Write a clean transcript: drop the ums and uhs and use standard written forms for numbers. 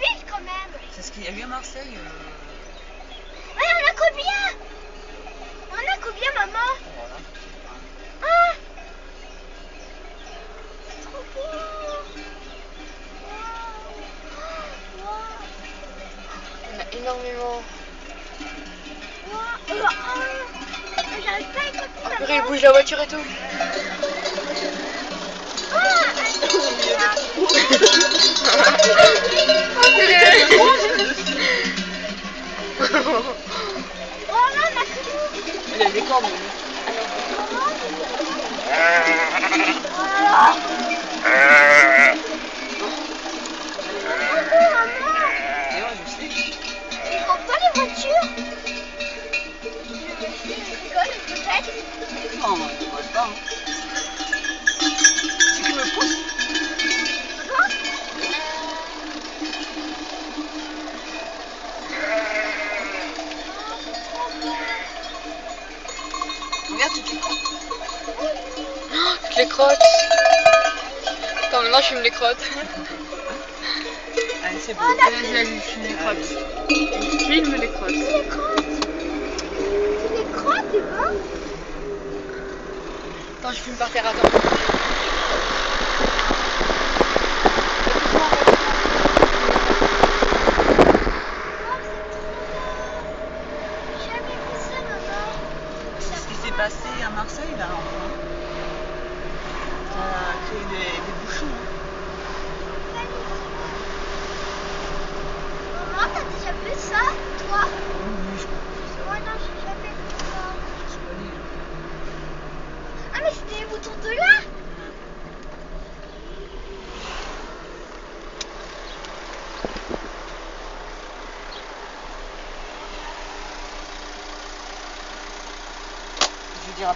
vite quand même. C'est ce qu'il y a eu à Marseille. Ouais, on a combien? On a combien, maman? Voilà. Ah, c'est trop beau. On a énormément. J'arrive pas à écouter, Après, il maman. bouge la voiture et tout. Oh, Il y a des cornes. Et ouais, je sais. Ils font pas les voitures. Je rigole peut-être. Non, je ne vois pas. C'est qui me pousse. Regarde toutes les crottes. Toutes les crottes. Attends, maintenant je filme les crottes. Allez, c'est bon. Vas-y, je filme les crottes. Je filme les crottes. Les crottes. Les crottes, c'est bon. Attends, je filme par terre, attends. Jamais vu ça, maman. C'est ce qui s'est passé à Marseille, là, enfin. Ça a créé des bouchons. Maman, t'as déjà vu ça, toi? Oui, je Moi, non, j'ai jamais vu ça. connais. Ah, mais c'était les boutons de là? Je dirais pas.